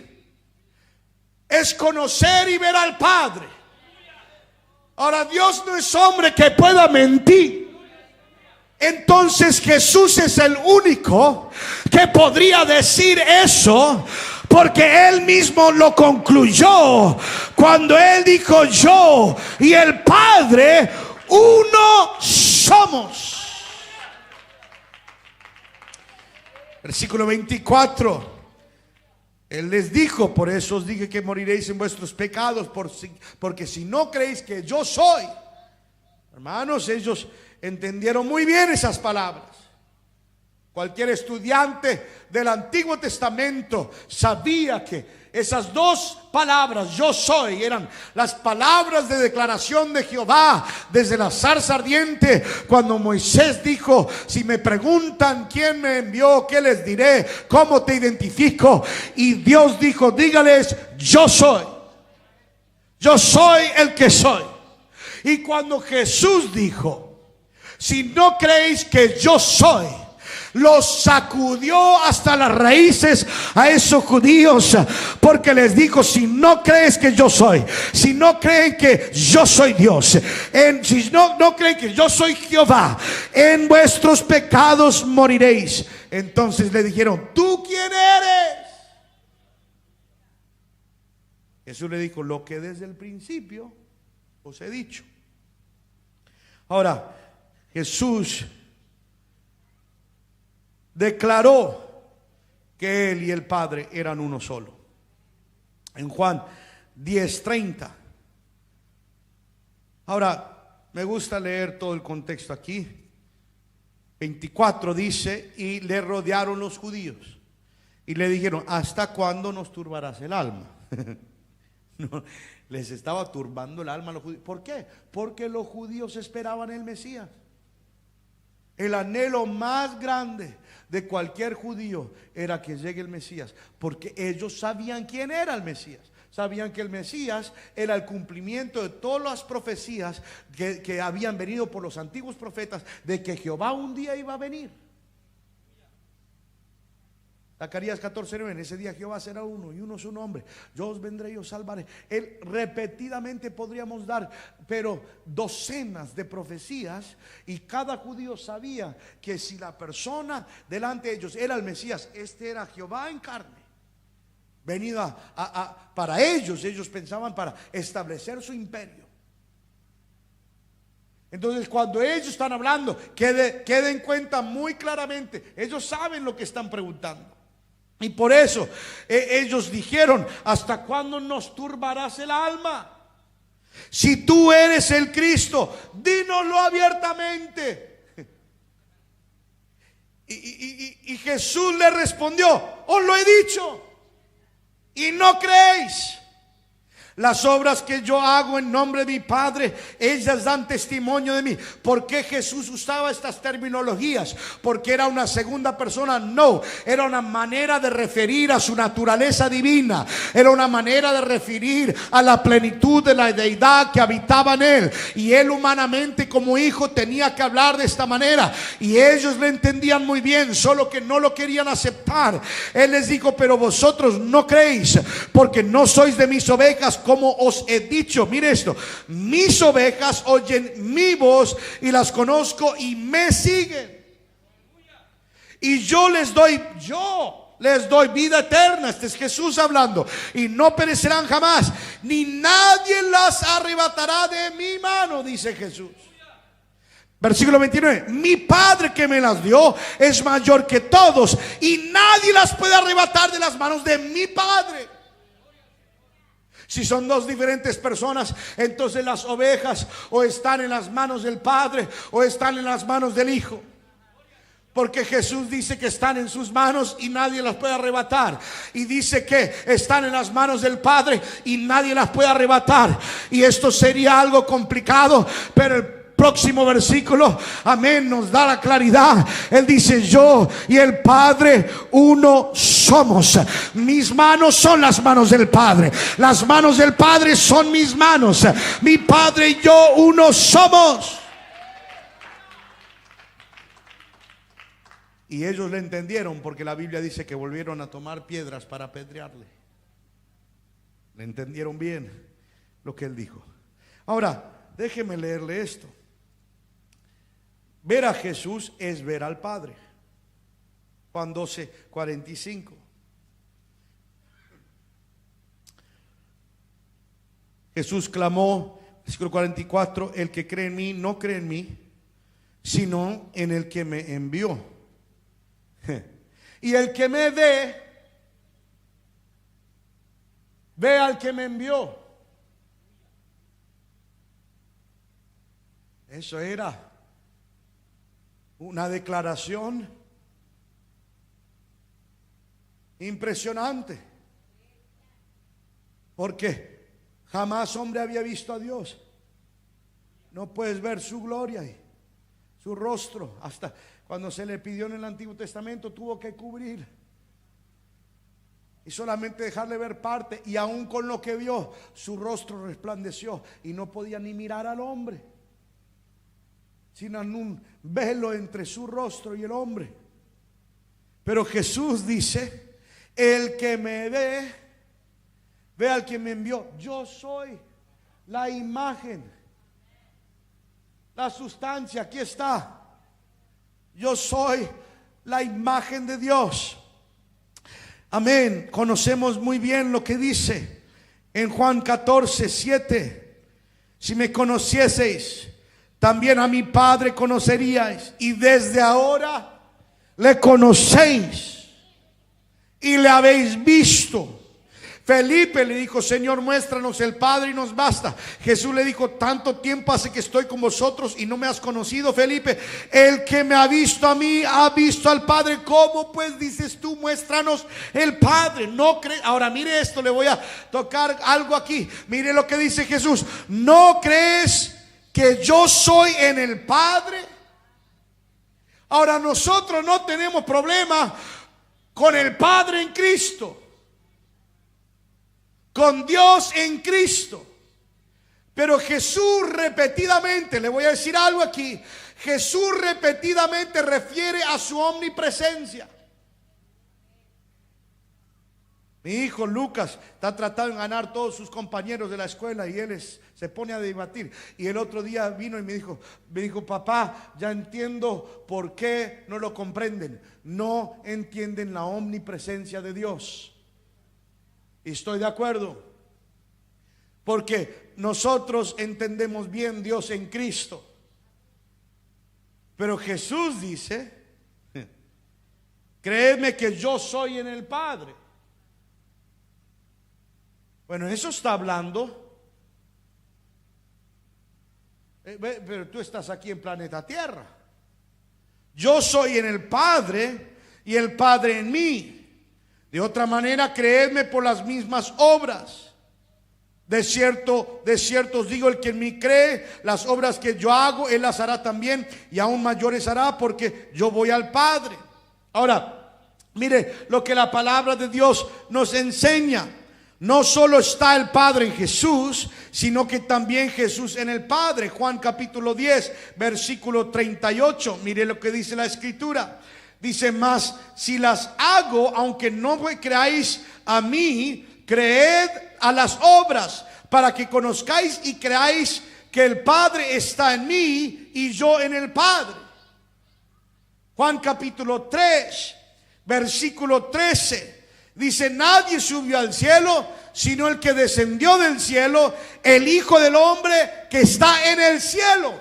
es conocer y ver al Padre. Ahora, Dios no es hombre que pueda mentir. Entonces Jesús es el único que podría decir eso, porque Él mismo lo concluyó cuando Él dijo: yo y el Padre uno somos. Versículo 24. Él les dijo: por eso os dije que moriréis en vuestros pecados, porque si no creéis que yo soy. Hermanos, ellos entendieron muy bien esas palabras. Cualquier estudiante del Antiguo Testamento sabía que esas dos palabras, yo soy, eran las palabras de declaración de Jehová desde la zarza ardiente, cuando Moisés dijo: si me preguntan quién me envió, ¿qué les diré? ¿Cómo te identifico? Y Dios dijo: dígales, yo soy. Yo soy el que soy. Y cuando Jesús dijo: si no creéis que yo soy, los sacudió hasta las raíces a esos judíos, porque les dijo: si no crees que yo soy, si no creen que yo soy Dios, si no creen que yo soy Jehová, en vuestros pecados moriréis. Entonces le dijeron: ¿tú quién eres? Jesús le dijo: lo que desde el principio os he dicho. Ahora, Jesús declaró que Él y el Padre eran uno solo. En Juan 10:30. Ahora, me gusta leer todo el contexto aquí. 24 dice: y le rodearon los judíos y le dijeron: ¿hasta cuándo nos turbarás el alma? No, les estaba turbando el alma a los judíos. ¿Por qué? Porque los judíos esperaban el Mesías. El anhelo más grande de cualquier judío era que llegue el Mesías, porque ellos sabían quién era el Mesías. Sabían que el Mesías era el cumplimiento de todas las profecías que habían venido por los antiguos profetas, de que Jehová un día iba a venir. Zacarías 14:9: en ese día Jehová será uno y uno su nombre, yo os vendré y os salvaré. Él repetidamente podríamos dar, pero docenas de profecías, y cada judío sabía que si la persona delante de ellos era el Mesías, este era Jehová en carne, venido para ellos pensaban para establecer su imperio. Entonces, cuando ellos están hablando, queden en cuenta muy claramente, ellos saben lo que están preguntando. Y por eso ellos dijeron: ¿hasta cuándo nos turbarás el alma? Si tú eres el Cristo, dínoslo abiertamente. Y Jesús le respondió: os lo he dicho y no creéis. Las obras que yo hago en nombre de mi Padre, ellas dan testimonio de mí. ¿Por qué Jesús usaba estas terminologías? ¿Porque era una segunda persona? No, era una manera de referir a su naturaleza divina. Era una manera de referir a la plenitud de la deidad que habitaba en él. Y él humanamente como hijo tenía que hablar de esta manera. Y ellos le entendían muy bien, solo que no lo querían aceptar. Él les dijo: pero vosotros no creéis, porque no sois de mis ovejas, como os he dicho. Mire esto: mis ovejas oyen mi voz y las conozco y me siguen. Y yo les doy vida eterna. Este es Jesús hablando. Y no perecerán jamás, ni nadie las arrebatará de mi mano, dice Jesús. Versículo 29: mi Padre que me las dio es mayor que todos, y nadie las puede arrebatar de las manos de mi Padre. Si son dos diferentes personas, entonces las ovejas o están en las manos del Padre o están en las manos del Hijo. Porque Jesús dice que están en sus manos y nadie las puede arrebatar. Y dice que están en las manos del Padre y nadie las puede arrebatar. Y esto sería algo complicado, pero el próximo versículo, amén, nos da la claridad. Él dice: yo y el Padre uno somos. Mis manos son las manos del Padre, las manos del Padre son mis manos. Mi Padre y yo uno somos. Y ellos le entendieron, porque la Biblia dice que volvieron a tomar piedras para apedrearle. Le entendieron bien lo que él dijo. Ahora, déjeme leerle esto. Ver a Jesús es ver al Padre. Juan 12:45. Jesús clamó, versículo 44: el que cree en mí no cree en mí, sino en el que me envió. Y el que me ve ve al que me envió. Eso era una declaración impresionante, porque jamás hombre había visto a Dios. No puedes ver su gloria y su rostro. Hasta cuando se le pidió en el Antiguo Testamento, tuvo que cubrir y solamente dejarle ver parte, y aún con lo que vio, su rostro resplandeció y no podía ni mirar al hombre, sino en un velo entre su rostro y el hombre. Pero Jesús dice: el que me ve, ve al que me envió. Yo soy la imagen, la sustancia, aquí está. Yo soy la imagen de Dios. Amén. Conocemos muy bien lo que dice en Juan 14:7. Si me conocieseis, también a mi Padre conoceríais, y desde ahora le conocéis y le habéis visto. Felipe le dijo: Señor, muéstranos el Padre y nos basta. Jesús le dijo: tanto tiempo hace que estoy con vosotros y no me has conocido, Felipe. El que me ha visto a mí ha visto al Padre. ¿Cómo pues dices tú, muéstranos el Padre? No crees. Ahora mire esto, le voy a tocar algo aquí. Mire lo que dice Jesús: ¿no crees que yo soy en el Padre? Ahora nosotros no tenemos problema con el Padre en Cristo, con Dios en Cristo. Pero Jesús repetidamente, le voy a decir algo aquí, Jesús repetidamente refiere a su omnipresencia. Mi hijo Lucas está tratando de ganar todos sus compañeros de la escuela y él se pone a debatir. Y el otro día vino y me dijo: papá, ya entiendo por qué no lo comprenden. No entienden la omnipresencia de Dios. Y estoy de acuerdo, porque nosotros entendemos bien Dios en Cristo, pero Jesús dice: creedme que yo soy en el Padre. Bueno, eso está hablando, pero tú estás aquí en planeta Tierra. Yo soy en el Padre y el Padre en mí. De otra manera, creedme por las mismas obras. De cierto os digo, el que en mí cree, las obras que yo hago, él las hará también, y aún mayores hará, porque yo voy al Padre. Ahora, mire lo que la palabra de Dios nos enseña. No solo está el Padre en Jesús, sino que también Jesús en el Padre. Juan capítulo 10, versículo 38. Mire lo que dice la Escritura. Dice: mas si las hago, aunque no creáis a mí, creed a las obras, para que conozcáis y creáis que el Padre está en mí y yo en el Padre. Juan capítulo 3, versículo 13. Dice: nadie subió al cielo, sino el que descendió del cielo, el Hijo del Hombre que está en el cielo.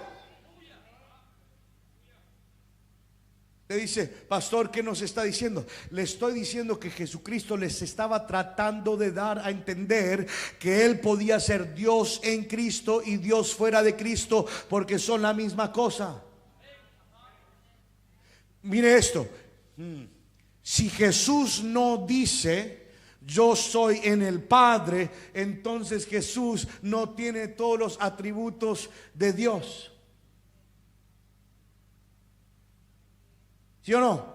Le dice: pastor, ¿qué nos está diciendo? Le estoy diciendo que Jesucristo les estaba tratando de dar a entender que Él podía ser Dios en Cristo y Dios fuera de Cristo, porque son la misma cosa. Mire esto. Si Jesús no dice yo soy en el Padre, entonces Jesús no tiene todos los atributos de Dios. ¿Sí o no?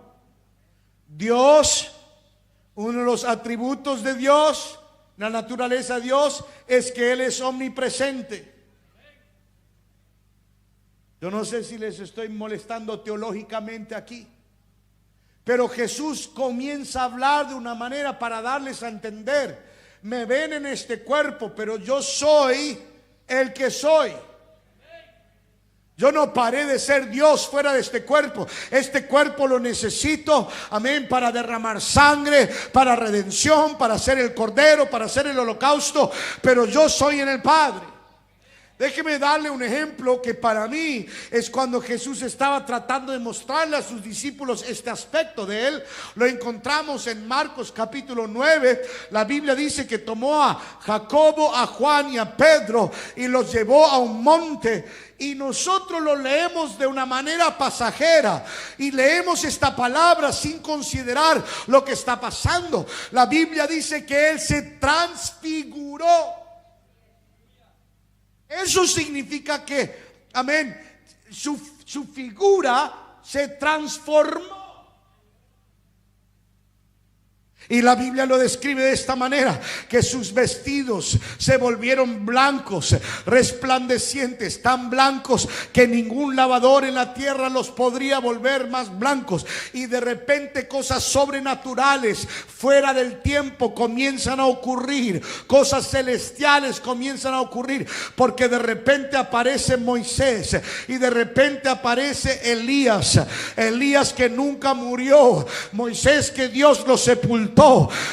Dios, uno de los atributos de Dios, la naturaleza de Dios, es que Él es omnipresente. Yo no sé si les estoy molestando teológicamente aquí, pero Jesús comienza a hablar de una manera para darles a entender: me ven en este cuerpo, pero yo soy el que soy. Yo no paré de ser Dios fuera de este cuerpo. Este cuerpo lo necesito, amén, para derramar sangre, para redención, para hacer el cordero, para hacer el holocausto. Pero yo soy en el Padre. Déjeme darle un ejemplo que para mí es cuando Jesús estaba tratando de mostrarle a sus discípulos este aspecto de Él. Lo encontramos en Marcos capítulo 9. La Biblia dice que tomó a Jacobo, a Juan y a Pedro y los llevó a un monte. Y nosotros lo leemos de una manera pasajera y leemos esta palabra sin considerar lo que está pasando. La Biblia dice que Él se transfiguró. Eso significa que, amén, su figura se transformó. Y la Biblia lo describe de esta manera: que sus vestidos se volvieron blancos, resplandecientes, tan blancos que ningún lavador en la tierra los podría volver más blancos. Y de repente cosas sobrenaturales, fuera del tiempo, comienzan a ocurrir. Cosas celestiales comienzan a ocurrir, porque de repente aparece Moisés y de repente aparece Elías. Elías que nunca murió, Moisés que Dios lo sepultó,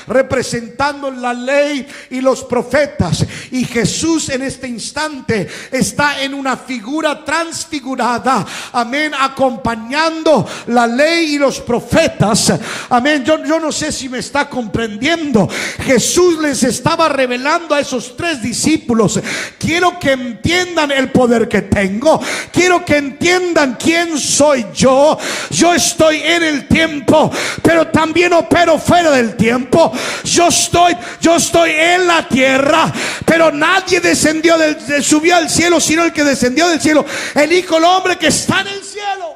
representando la ley y los profetas. Y Jesús en este instante está en una figura transfigurada, amén, acompañando la ley y los profetas, amén. Yo no sé si me está comprendiendo. Jesús les estaba revelando a esos tres discípulos: quiero que entiendan el poder que tengo, quiero que entiendan quién soy yo. Yo estoy en el tiempo, pero también opero fuera del tiempo. Yo estoy en la tierra, pero nadie subió al cielo sino el que descendió del cielo, el Hijo del Hombre que está en el cielo.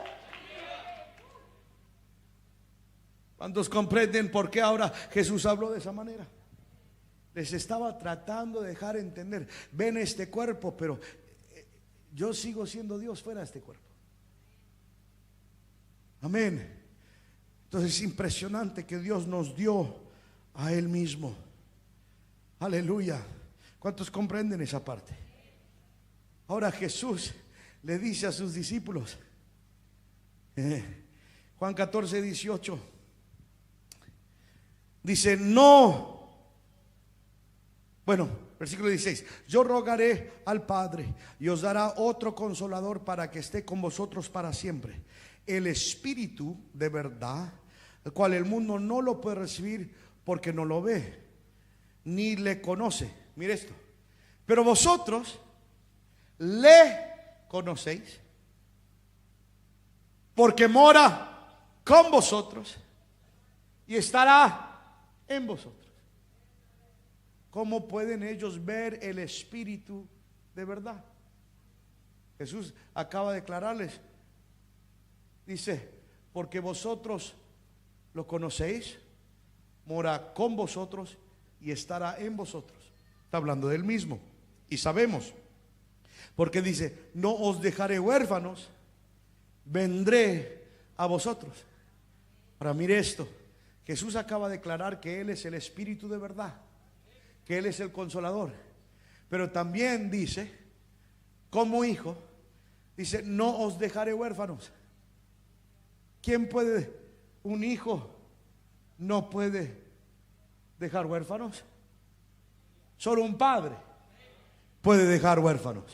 ¿Cuántos comprenden por qué ahora Jesús habló de esa manera? Les estaba tratando de dejar entender: ven este cuerpo, pero yo sigo siendo Dios fuera de este cuerpo. Amén. Entonces es impresionante que Dios nos dio a Él mismo. Aleluya. ¿Cuántos comprenden esa parte? Ahora Jesús le dice a sus discípulos, Juan 14, 18, dice: no, bueno, versículo 16: yo rogaré al Padre y os dará otro consolador para que esté con vosotros para siempre, el Espíritu de verdad, el cual el mundo no lo puede recibir porque no lo ve ni le conoce. Mire esto: pero vosotros le conocéis, porque mora con vosotros y estará en vosotros. ¿Cómo pueden ellos ver el Espíritu de verdad? Jesús acaba de declararles, dice: porque vosotros lo conocéis, mora con vosotros y estará en vosotros. Está hablando del mismo. Y sabemos, porque dice: no os dejaré huérfanos, vendré a vosotros. Ahora mire esto: Jesús acaba de declarar que Él es el Espíritu de verdad, que Él es el Consolador, pero también dice, como hijo, dice: no os dejaré huérfanos. ¿Quién puede? Un hijo no puede dejar huérfanos. Solo un padre puede dejar huérfanos.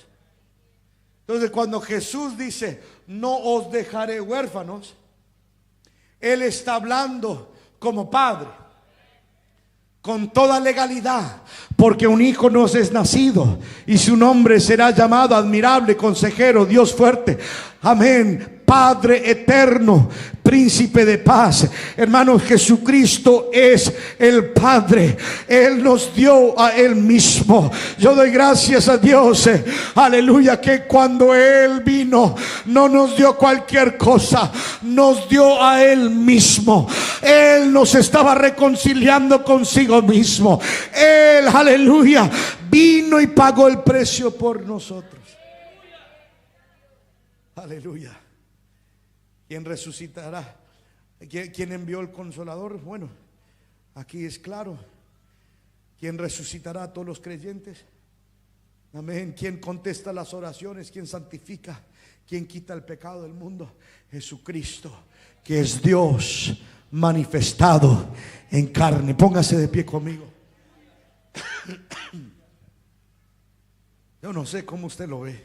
Entonces, cuando Jesús dice: no os dejaré huérfanos, Él está hablando como padre, con toda legalidad, porque un hijo nos es nacido y su nombre será llamado Admirable, Consejero, Dios fuerte, amén, Padre eterno, Príncipe de paz. Hermanos, Jesucristo es el Padre. Él nos dio a Él mismo. Yo doy gracias a Dios, aleluya, que cuando Él vino no nos dio cualquier cosa, nos dio a Él mismo. Él nos estaba reconciliando consigo mismo. Él, aleluya, vino y pagó el precio por nosotros. Aleluya. ¿Quién resucitará? ¿Quién envió el Consolador? Bueno, aquí es claro. ¿Quién resucitará a todos los creyentes? Amén. ¿Quién contesta las oraciones? ¿Quién santifica? ¿Quién quita el pecado del mundo? Jesucristo, que es Dios manifestado en carne. Póngase de pie conmigo. Yo no sé cómo usted lo ve,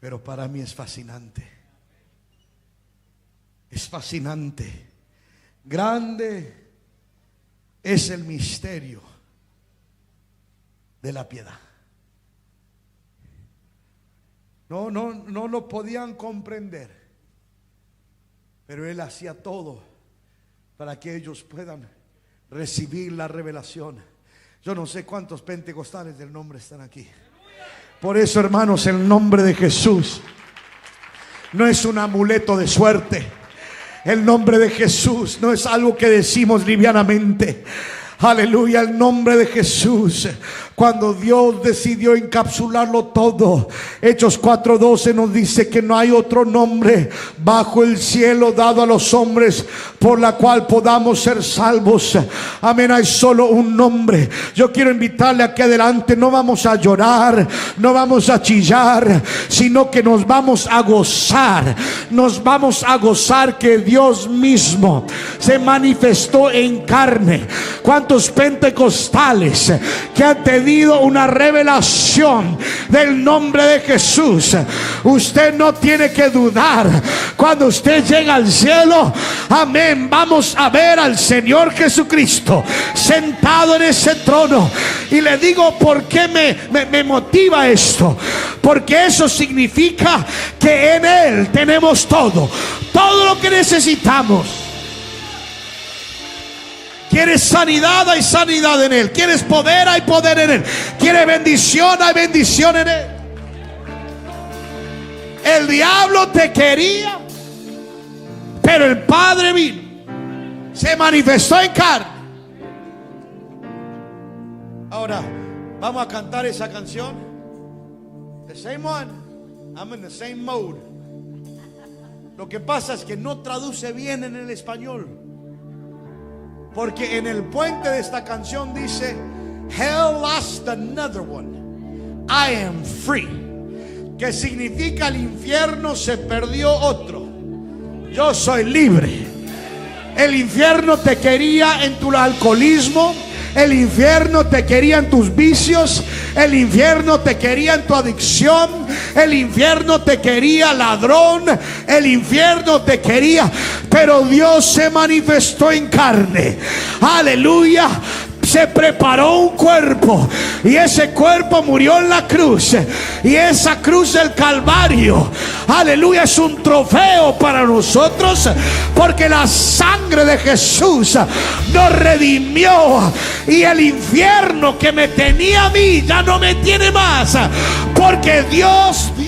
pero para mí es fascinante. Es fascinante. Grande es el misterio de la piedad. No lo podían comprender, pero Él hacía todo para que ellos puedan recibir la revelación. Yo no sé cuántos pentecostales del nombre están aquí. Por eso, hermanos, el nombre de Jesús no es un amuleto de suerte. El nombre de Jesús no es algo que decimos livianamente. Aleluya, el nombre de Jesús. Cuando Dios decidió encapsularlo todo, Hechos 4:12 nos dice que no hay otro nombre bajo el cielo dado a los hombres por la cual podamos ser salvos. Amén, hay solo un nombre. Yo quiero invitarle aquí adelante. No vamos a llorar, no vamos a chillar, sino que nos vamos a gozar. Nos vamos a gozar que Dios mismo se manifestó en carne. ¿Cuántos pentecostales que han tenido una revelación del nombre de Jesús? Usted no tiene que dudar. Cuando usted llega al cielo, amén, vamos a ver al Señor Jesucristo sentado en ese trono. Y le digo por qué me motiva esto. Porque eso significa que en Él tenemos todo lo que necesitamos. ¿Quieres sanidad? Hay sanidad en Él. ¿Quieres poder? Hay poder en Él. ¿Quieres bendición? Hay bendición en Él. El diablo te quería, pero el Padre vino, se manifestó en carne. Ahora vamos a cantar esa canción. The same one. I'm in the same mode. Lo que pasa es que no traduce bien en el español. Porque en el puente de esta canción dice: Hell lost another one, I am free. Que significa el infierno se perdió otro, yo soy libre. El infierno te quería en tu alcoholismo. El infierno te quería en tus vicios. El infierno te quería en tu adicción. El infierno te quería ladrón. El infierno te quería, pero Dios se manifestó en carne. Aleluya. Se preparó un cuerpo y ese cuerpo murió en la cruz. Y esa cruz del Calvario, aleluya, es un trofeo para nosotros, porque la sangre de Jesús nos redimió. Y el infierno que me tenía a mí ya no me tiene más, porque Dios dio